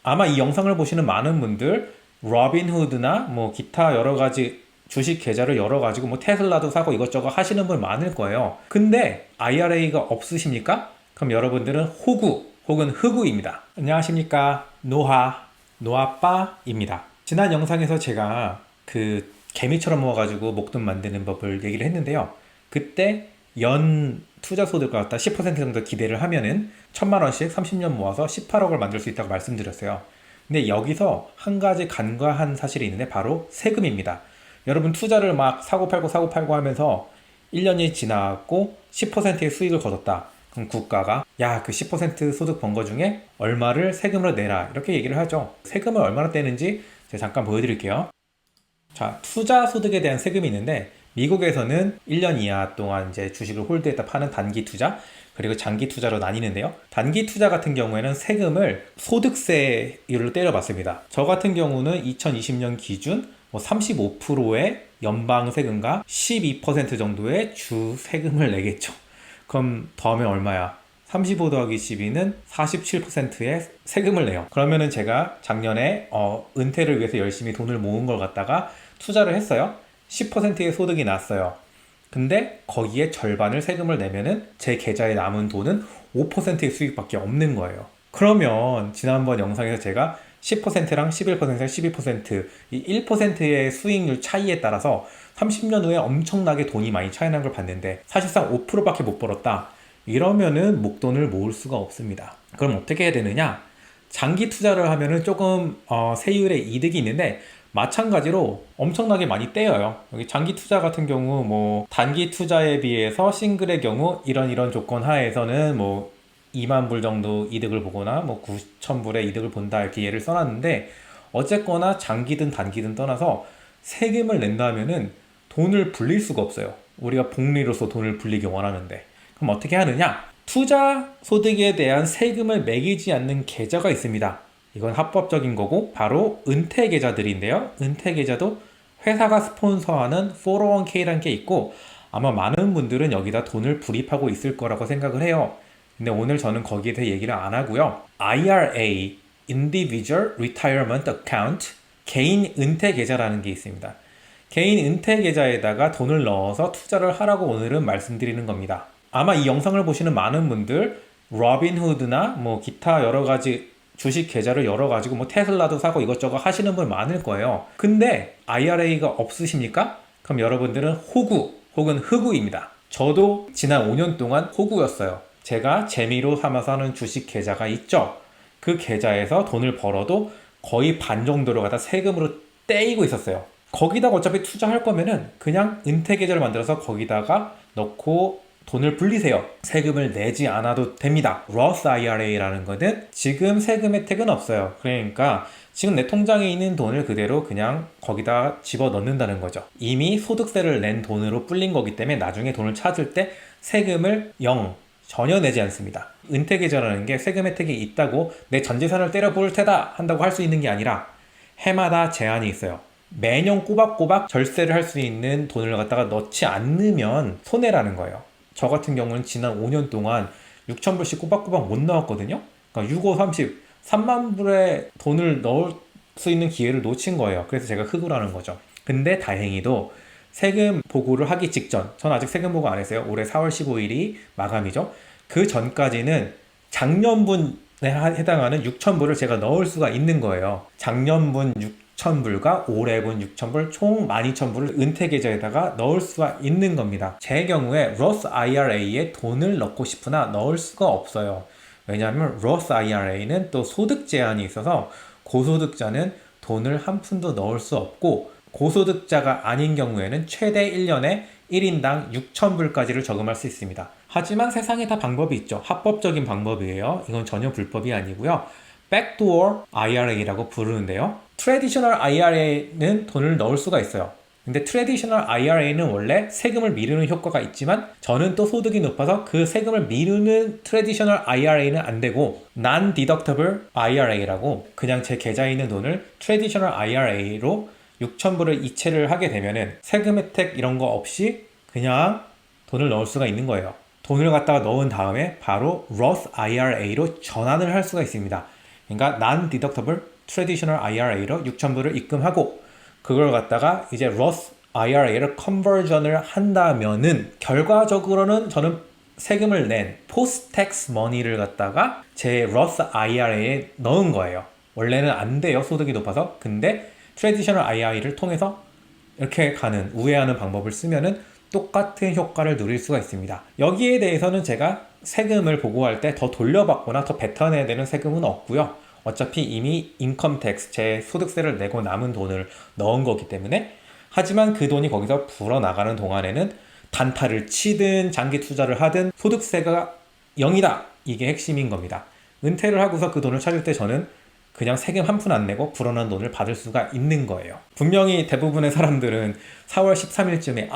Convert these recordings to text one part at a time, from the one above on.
아마 이 영상을 보시는 많은 분들 로빈후드나 뭐 기타 여러 가지 주식 계좌를 열어가지고 뭐 테슬라도 사고 이것저것 하시는 분 많을 거예요. 근데 IRA가 없으십니까? 그럼 여러분들은 호구 혹은 흑우입니다. 안녕하십니까, 노아빠입니다. 지난 영상에서 제가 그 개미처럼 모아가지고 목돈 만드는 법을 얘기를 했는데요. 그때 연 투자 소득을 갖다 10% 정도 기대를 하면은 1,000만 원씩 30년 모아서 18억을 만들 수 있다고 말씀드렸어요. 근데 여기서 한 가지 간과한 사실이 있는데 바로 세금입니다. 여러분 투자를 막 사고 팔고 하면서 1년이 지나고 10%의 수익을 거뒀다. 그럼 국가가 야, 그 10% 소득 번 거 중에 얼마를 세금으로 내라, 이렇게 얘기를 하죠. 세금을 얼마나 떼는지 제가 잠깐 보여드릴게요. 자, 투자 소득에 대한 세금이 있는데 미국에서는 1년 이하 동안 이제 주식을 홀드했다 파는 단기 투자, 그리고 장기 투자로 나뉘는데요. 단기 투자 같은 경우에는 세금을 소득세율로 때려봤습니다. 저 같은 경우는 2020년 기준 35%의 연방 세금과 12% 정도의 주 세금을 내겠죠. 그럼 더하면 얼마야? 35 더하기 12는 47%의 세금을 내요. 그러면은 제가 작년에 은퇴를 위해서 열심히 돈을 모은 걸 갖다가 투자를 했어요. 10%의 소득이 났어요. 근데 거기에 절반을 세금을 내면은 제 계좌에 남은 돈은 5%의 수익밖에 없는 거예요. 그러면 지난번 영상에서 제가 10%랑 11%랑 12%, 이 1%의 수익률 차이에 따라서 30년 후에 엄청나게 돈이 많이 차이 난 걸 봤는데 사실상 5%밖에 못 벌었다. 이러면은 목돈을 모을 수가 없습니다. 그럼 어떻게 해야 되느냐? 장기 투자를 하면은 조금 세율의 이득이 있는데 마찬가지로 엄청나게 많이 떼어요. 여기 장기 투자 같은 경우 뭐 단기 투자에 비해서 싱글의 경우 이런 조건 하에서는 뭐 2만 불 정도 이득을 보거나 뭐 9천 불의 이득을 본다, 이렇게 예를 써놨는데 어쨌거나 장기든 단기든 떠나서 세금을 낸다 하면은 돈을 불릴 수가 없어요. 우리가 복리로서 돈을 불리기 원하는데. 그럼 어떻게 하느냐? 투자 소득에 대한 세금을 매기지 않는 계좌가 있습니다. 이건 합법적인 거고 바로 은퇴 계좌들인데요. 은퇴 계좌도 회사가 스폰서하는 401k라는 게 있고 아마 많은 분들은 여기다 돈을 불입하고 있을 거라고 생각을 해요. 근데 오늘 저는 거기에 대해 얘기를 안 하고요. IRA, Individual Retirement Account, 개인 은퇴 계좌라는 게 있습니다. 개인 은퇴 계좌에다가 돈을 넣어서 투자를 하라고 오늘은 말씀드리는 겁니다. 아마 이 영상을 보시는 많은 분들 로빈후드나 뭐 기타 여러 가지 주식 계좌를 열어가지고 뭐 테슬라도 사고 이것저것 하시는 분 많을 거예요. 근데 IRA가 없으십니까? 그럼 여러분들은 호구 혹은 흑우입니다. 저도 지난 5년 동안 호구였어요. 제가 재미로 삼아서 하는 주식 계좌가 있죠. 그 계좌에서 돈을 벌어도 거의 반 정도를 갖다 세금으로 떼이고 있었어요. 거기다가 어차피 투자할 거면은 그냥 은퇴 계좌를 만들어서 거기다가 넣고 돈을 불리세요. 세금을 내지 않아도 됩니다. Roth IRA라는 거는 지금 세금 혜택은 없어요. 그러니까 지금 내 통장에 있는 돈을 그대로 그냥 거기다 집어 넣는다는 거죠. 이미 소득세를 낸 돈으로 불린 거기 때문에 나중에 돈을 찾을 때 세금을 전혀 내지 않습니다. 은퇴 계좌라는 게 세금 혜택이 있다고 내 전 재산을 때려 부을 테다 한다고 할 수 있는 게 아니라 해마다 제한이 있어요. 매년 꼬박꼬박 절세를 할 수 있는 돈을 갖다가 넣지 않으면 손해라는 거예요. 저 같은 경우는 지난 5년 동안 6,000불씩 꼬박꼬박 못 넣었거든요. 그러니까 6, 5, 30, 3만 불의 돈을 넣을 수 있는 기회를 놓친 거예요. 그래서 제가 흑우라는 거죠. 근데 다행히도 세금 보고를 하기 직전, 전 아직 세금 보고 안 했어요. 올해 4월 15일이 마감이죠. 그 전까지는 작년분에 해당하는 6,000불을 제가 넣을 수가 있는 거예요. 작년분 6,000불과 올해분 6,000불 총 12,000불을 은퇴 계좌에다가 넣을 수가 있는 겁니다. 제 경우에 Roth IRA에 돈을 넣고 싶으나 넣을 수가 없어요. 왜냐하면 Roth IRA는 또 소득 제한이 있어서 고소득자는 돈을 한 푼도 넣을 수 없고 고소득자가 아닌 경우에는 최대 1년에 1인당 6,000불까지를 저금할 수 있습니다. 하지만 세상에 다 방법이 있죠. 합법적인 방법이에요. 이건 전혀 불법이 아니고요. Backdoor IRA라고 부르는데요. Traditional IRA는 돈을 넣을 수가 있어요. 근데 Traditional IRA는 원래 세금을 미루는 효과가 있지만 저는 또 소득이 높아서 그 세금을 미루는 Traditional IRA는 안 되고 Non-Deductible IRA라고 그냥 제 계좌에 있는 돈을 Traditional IRA로 6,000불을 이체를 하게 되면은 세금 혜택 이런 거 없이 그냥 돈을 넣을 수가 있는 거예요. 돈을 갖다가 넣은 다음에 바로 Roth IRA로 전환을 할 수가 있습니다. 그러니까 non-deductible traditional IRA로 6,000불을 입금하고 그걸 갖다가 이제 Roth IRA를 컨버전을 한다면은 결과적으로는 저는 세금을 낸 post-tax money를 갖다가 제 Roth IRA에 넣은 거예요. 원래는 안 돼요. 소득이 높아서. 근데 traditional IRA를 통해서 이렇게 가는 우회하는 방법을 쓰면은 똑같은 효과를 누릴 수가 있습니다. 여기에 대해서는 제가 세금을 보고할 때 더 돌려받거나 더 뱉어내야 되는 세금은 없고요. 어차피 이미 인컴 텍스, 제 소득세를 내고 남은 돈을 넣은 거기 때문에 하지만 그 돈이 거기서 불어나가는 동안에는 단타를 치든 장기 투자를 하든 소득세가 0이다. 이게 핵심인 겁니다. 은퇴를 하고서 그 돈을 찾을 때 저는 그냥 세금 한 푼 안 내고 불어난 돈을 받을 수가 있는 거예요. 분명히 대부분의 사람들은 4월 13일쯤에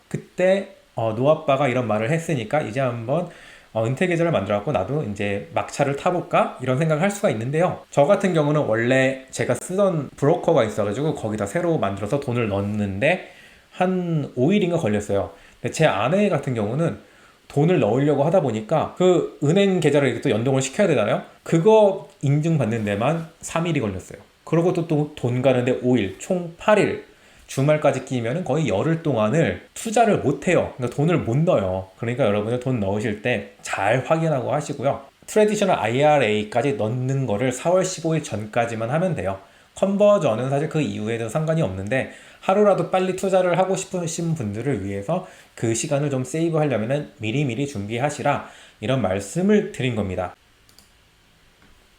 그때 노아빠가 이런 말을 했으니까 이제 한번 은퇴 계좌를 만들어갖고 나도 이제 막차를 타볼까? 이런 생각을 할 수가 있는데요. 저 같은 경우는 원래 제가 쓰던 브로커가 있어가지고 거기다 새로 만들어서 돈을 넣었는데 한 5일인가 걸렸어요. 근데 제 아내 같은 경우는 돈을 넣으려고 하다 보니까 그 은행 계좌를 또 연동을 시켜야 되잖아요. 그거 인증받는 데만 3일이 걸렸어요. 그러고 또 돈 가는데 5일, 총 8일. 주말까지 끼면 거의 열흘 동안을 투자를 못해요. 그러니까 돈을 못 넣어요. 그러니까 여러분들 돈 넣으실 때 잘 확인하고 하시고요. 트래디셔널 IRA까지 넣는 거를 4월 15일 전까지만 하면 돼요. 컨버전은 사실 그 이후에도 상관이 없는데 하루라도 빨리 투자를 하고 싶으신 분들을 위해서 그 시간을 좀 세이브 하려면 미리미리 준비하시라 이런 말씀을 드린 겁니다.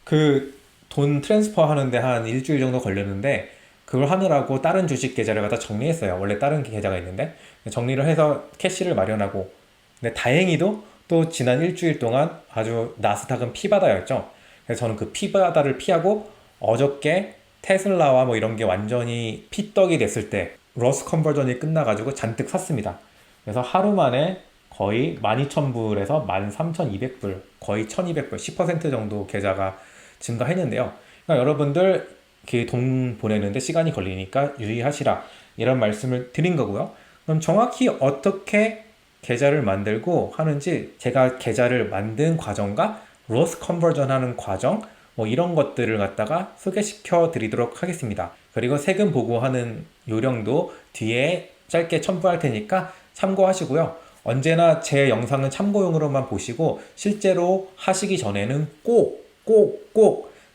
그 돈 트랜스퍼 하는데 한 일주일 정도 걸렸는데 그걸 하느라고 다른 주식 계좌를 갖다 정리했어요. 원래 다른 계좌가 있는데 정리를 해서 캐시를 마련하고 근데 다행히도 또 지난 일주일 동안 아주 나스닥은 피바다였죠. 그래서 저는 그 피바다를 피하고 어저께 테슬라와 뭐 이런 게 완전히 피떡이 됐을 때 로스 컨버전이 끝나가지고 잔뜩 샀습니다. 그래서 하루 만에 거의 12,000불에서 13,200불 거의 1,200불 10% 정도 계좌가 증가했는데요. 그러니까 여러분들 돈 보내는데 시간이 걸리니까 유의하시라 이런 말씀을 드린 거고요. 그럼 정확히 어떻게 계좌를 만들고 하는지 제가 계좌를 만든 과정과 로스 컨버전 하는 과정 뭐 이런 것들을 갖다가 소개시켜 드리도록 하겠습니다. 그리고 세금 보고하는 요령도 뒤에 짧게 첨부할 테니까 참고하시고요. 언제나 제 영상은 참고용으로만 보시고 실제로 하시기 전에는 꼭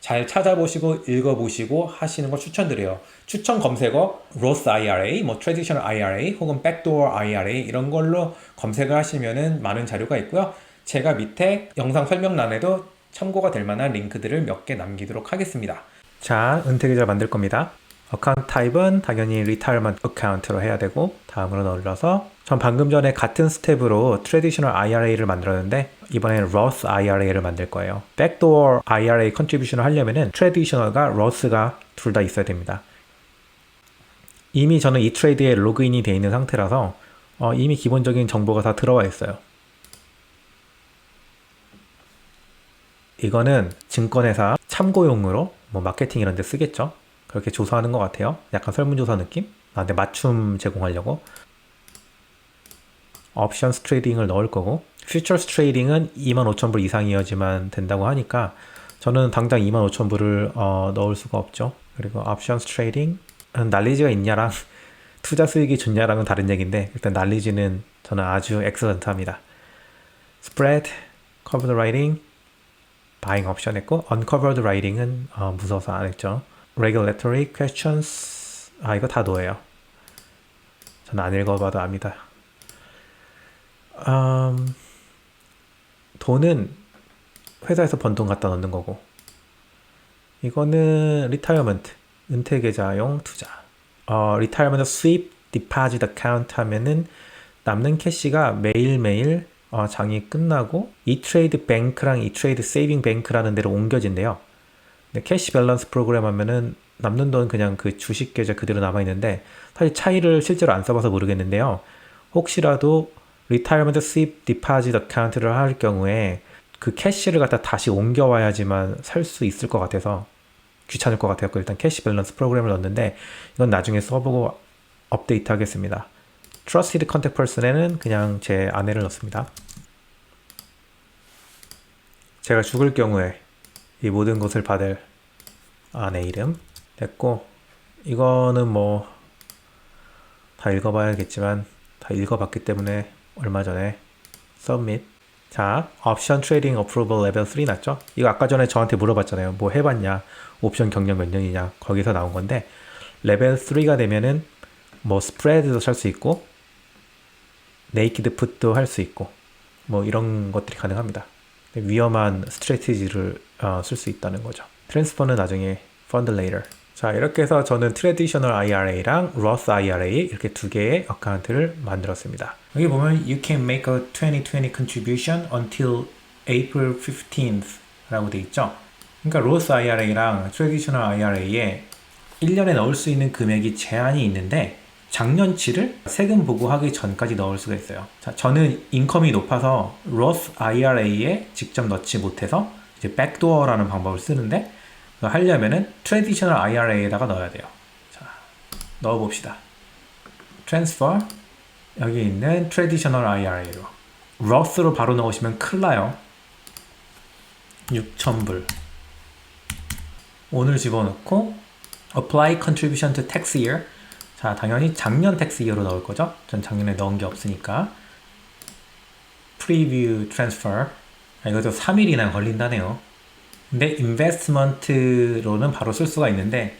잘 찾아보시고 읽어보시고 하시는 걸 추천드려요. 추천 검색어 Roth IRA, 뭐 Traditional IRA 혹은 Backdoor IRA 이런 걸로 검색을 하시면은 많은 자료가 있고요. 제가 밑에 영상 설명란에도 참고가 될 만한 링크들을 몇 개 남기도록 하겠습니다. 자, 은퇴계좌 만들 겁니다. 어카운트 타입은 당연히 리타이어먼트 어카운트로 해야 되고 다음으로 눌러서 전 방금 전에 같은 스텝으로 트래디셔널 IRA를 만들었는데 이번에는 Roth IRA를 만들 거예요. 백도어 IRA 컨트리뷰션을 하려면은 트래디셔널과 Roth가 둘 다 있어야 됩니다. 이미 저는 이 트레이드에 로그인이 되어 있는 상태라서 이미 기본적인 정보가 다 들어와 있어요. 이거는 증권회사 참고용으로 뭐 마케팅 이런 데 쓰겠죠. 그렇게 조사하는 것 같아요. 약간 설문조사 느낌? 나한테 맞춤 제공하려고. 옵션스 트레이딩을 넣을 거고 퓨처스 트레이딩은 25,000불 이상이어야지만 된다고 하니까 저는 당장 25,000불을 넣을 수가 없죠. 그리고 옵션스 트레이딩 날리지가 있냐랑 투자 수익이 좋냐랑은 다른 얘기인데 일단 날리지는 저는 아주 엑셀런트합니다. 스프레드, 커버드 라이딩, 바잉 옵션 했고 언커버드 라이딩은 무서워서 안 했죠. Regulatory questions 이거 다 노예요. 저는 안 읽어봐도 압니다. 돈은 회사에서 번 돈 갖다 넣는 거고 이거는 리타이어먼트 은퇴계좌용 투자 리타이어먼트 스윕 디파짓 어카운트 하면은 남는 캐시가 매일매일 장이 끝나고 이트레이드 뱅크랑 이트레이드 세이빙 뱅크라는 데로 옮겨진대요. 근데 캐시 밸런스 프로그램 하면은 남는 돈 그냥 그 주식 계좌 그대로 남아있는데 사실 차이를 실제로 안 써봐서 모르겠는데요. 혹시라도 리타이어먼트 스윕 디파짓 어카운트를 할 경우에 그 캐시를 갖다 다시 옮겨와야지만 살 수 있을 것 같아서 귀찮을 것 같아요. 일단 캐시 밸런스 프로그램을 넣었는데 이건 나중에 써보고 업데이트 하겠습니다. Trusted Contact Person에는 그냥 제 아내를 넣습니다. 제가 죽을 경우에 이 모든 것을 받을 내 이름 됐고, 이거는 뭐 다 읽어봐야겠지만 다 읽어봤기 때문에 얼마 전에 submit. 자, 옵션 트레이딩 어프로벌 레벨 3 났죠? 이거 아까 전에 저한테 물어봤잖아요. 뭐 해봤냐? 옵션 경력 몇 년이냐? 거기서 나온 건데, 레벨 3가 되면은 뭐 스프레드도 살 수 있고 네이키드 풋도 할 수 있고 뭐 이런 것들이 가능합니다. 위험한 스트래티지를 쓸 수 있다는 거죠. 트랜스퍼는 나중에 펀드 레이터. 자, 이렇게 해서 저는 트래디셔널 IRA랑 로스 IRA 이렇게 두 개의 어카운트를 만들었습니다. 여기 보면 You can make a 2020 contribution until April 15th 라고 돼 있죠. 그러니까 로스 IRA랑 트래디셔널 IRA에 1년에 넣을 수 있는 금액이 제한이 있는데, 작년치를 세금 보고하기 전까지 넣을 수가 있어요. 자, 저는 인컴이 높아서 로스 IRA에 직접 넣지 못해서 이제 백도어라는 방법을 쓰는데, 하려면은 트래디셔널 IRA에다가 넣어야 돼요. 자, 넣어봅시다. 트랜스퍼, 여기 있는 트래디셔널 IRA로 로스로 바로 넣으시면 큰일 나요. 6,000불 오늘 집어넣고 Apply Contribution to Tax Year. 자, 당연히 작년 텍스 이어로 넣을 거죠. 전 작년에 넣은 게 없으니까. Preview Transfer. 이것도 3일이나 걸린다네요. 근데 인베스트먼트로는 바로 쓸 수가 있는데,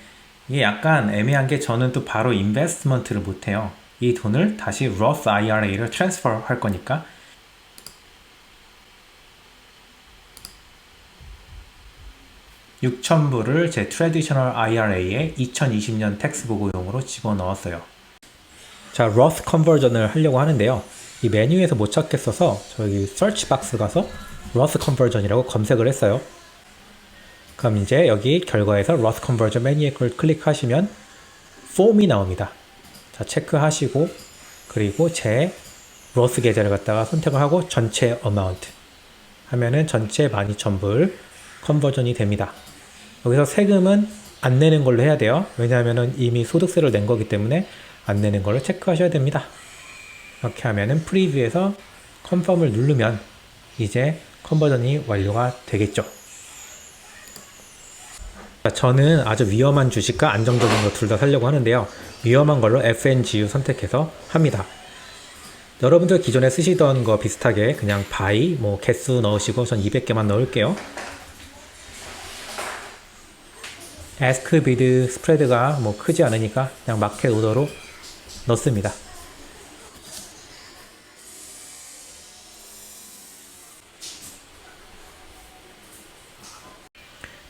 이게 약간 애매한 게 저는 또 바로 인베스트먼트를 못해요. 이 돈을 다시 Roth IRA를 트랜스퍼 할 거니까. $6,000을 제 트래디셔널 IRA에 2020년 텍스 보고용으로 집어넣었어요. 자, Roth 컨버전을 하려고 하는데요. 이 메뉴에서 못 찾겠어서 저기 서치 박스 가서 Roth 컨버전이라고 검색을 했어요. 그럼 이제 여기 결과에서 Roth 컨버전 메뉴에 그걸 클릭하시면 폼이 나옵니다. 자, 체크하시고, 그리고 제 Roth 계좌를 갖다가 선택을 하고 전체 어마운트 하면은 전체 12,000불 컨버전이 됩니다. 여기서 세금은 안 내는 걸로 해야 돼요. 왜냐하면 이미 소득세를 낸 거기 때문에 안 내는 걸로 체크하셔야 됩니다. 이렇게 하면은 프리뷰에서 컨펌을 누르면 이제 컨버전이 완료가 되겠죠. 저는 아주 위험한 주식과 안정적인 거 둘 다 사려고 하는데요. 위험한 걸로 FNGU 선택해서 합니다. 여러분들 기존에 쓰시던 거 비슷하게 그냥 바이, 뭐 개수 넣으시고, 전 200개만 넣을게요. ask bid 스프레드가 뭐 크지 않으니까 그냥 마켓 오더로 넣습니다.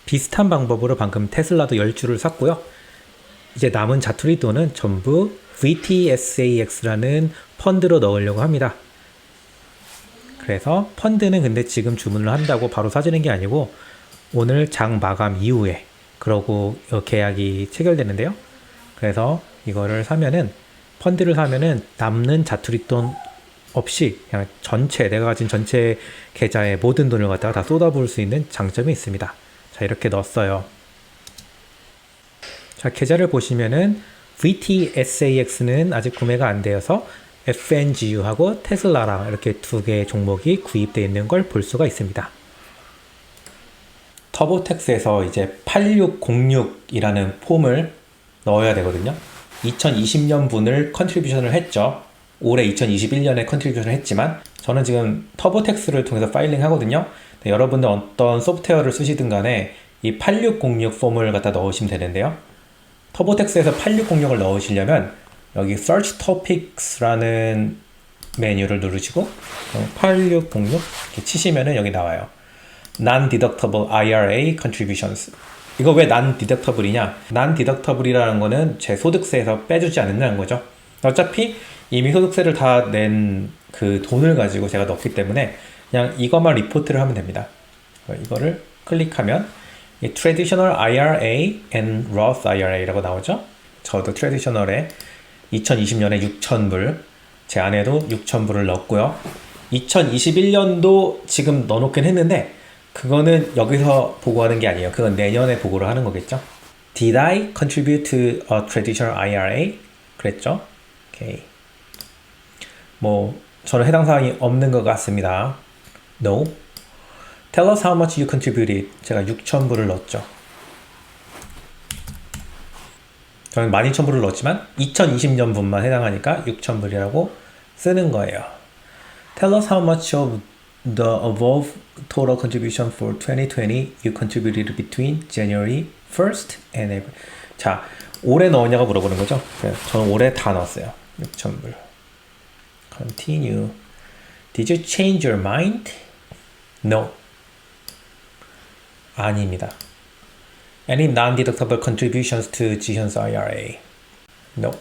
비슷한 방법으로 방금 테슬라도 10주를 샀고요. 이제 남은 자투리 돈은 전부 VTSAX라는 펀드로 넣으려고 합니다. 그래서 펀드는 근데 지금 주문을 한다고 바로 사지는 게 아니고 오늘 장 마감 이후에 그러고 계약이 체결되는데요. 그래서 이거를 사면은, 펀드를 사면은 남는 자투리 돈 없이 그냥 전체, 내가 가진 전체 계좌의 모든 돈을 갖다가 다 쏟아부을 수 있는 장점이 있습니다. 자, 이렇게 넣었어요. 자, 계좌를 보시면은 VTSAX는 아직 구매가 안 되어서 FNGU하고 테슬라랑 이렇게 두 개의 종목이 구입되어 있는 걸 볼 수가 있습니다. 터보텍스에서 이제 8606이라는 폼을 넣어야 되거든요. 2020년 분을 컨트리뷰션을 했죠. 올해 2021년에 컨트리뷰션을 했지만 저는 지금 터보텍스를 통해서 파일링 하거든요. 네, 여러분들 어떤 소프트웨어를 쓰시든 간에 이 8606 폼을 갖다 넣으시면 되는데요. 터보텍스에서 8606을 넣으시려면 여기 Search Topics라는 메뉴를 누르시고 8606 이렇게 치시면은 여기 나와요. Non-deductible IRA contributions. 이거 왜 non-deductible이냐? non-deductible이라는 거는 제 소득세에서 빼주지 않는다는 거죠. 어차피 이미 소득세를 다 낸 그 돈을 가지고 제가 넣기 때문에 그냥 이것만 리포트를 하면 됩니다. 이거를 클릭하면 이 Traditional IRA and Roth IRA라고 나오죠. 저도 트래디셔널에 2020년에 6,000불, 제 아내도 6,000불을 넣었고요. 2021년도 지금 넣어놓긴 했는데 그거는 여기서 보고하는 게 아니에요. 그건 내년에 보고를 하는 거겠죠. Did I contribute to a traditional IRA? 그랬죠. 오케이. 뭐 저는 해당 사항이 없는 것 같습니다. No. Tell us how much you contributed. 제가 6,000불을 넣었죠. 저는 12,000불을 넣었지만 2020년 분만 해당하니까 6,000불이라고 쓰는 거예요. Tell us how much of the above total contribution for 2020 you contributed between January 1st and April. 자, 올해 넣었냐고 물어보는 거죠. 저는 올해 다 넣었어요. 6,000불. Continue. Did you change your mind? No. 아닙니다. Any non-deductible contributions to 지현수 IRA? No.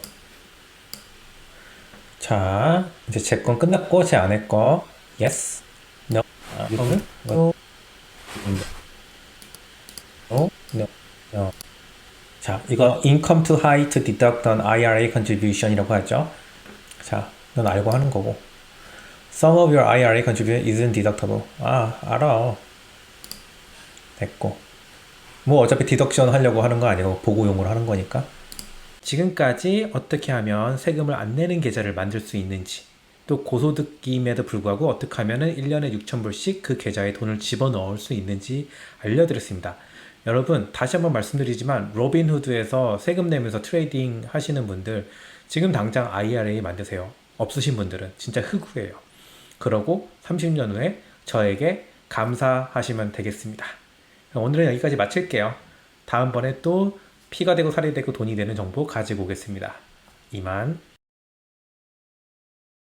자, 이제 제 건 끝났고 제 아내 거 yes, no, no, no, no, no. 자, 이거 income to high to deduct on IRA contribution이라고 하죠. 자, 넌 알고 하는 거고. Some of your IRA contribution isn't deductible. 아, 알아. 됐고. 뭐 어차피 디덕션 하려고 하는 거 아니고 보고용으로 하는 거니까. 지금까지 어떻게 하면 세금을 안 내는 계좌를 만들 수 있는지, 또 고소득임에도 불구하고 어떻게 하면 1년에 6,000불씩 그 계좌에 돈을 집어넣을 수 있는지 알려드렸습니다. 여러분, 다시 한번 말씀드리지만 로빈후드에서 세금 내면서 트레이딩 하시는 분들 지금 당장 IRA 만드세요. 없으신 분들은 진짜 흑우예요. 그러고 30년 후에 저에게 감사하시면 되겠습니다. 오늘은 여기까지 마칠게요. 다음번에 또 피가 되고 살이 되고 돈이 되는 정보 가지고 오겠습니다. 이만.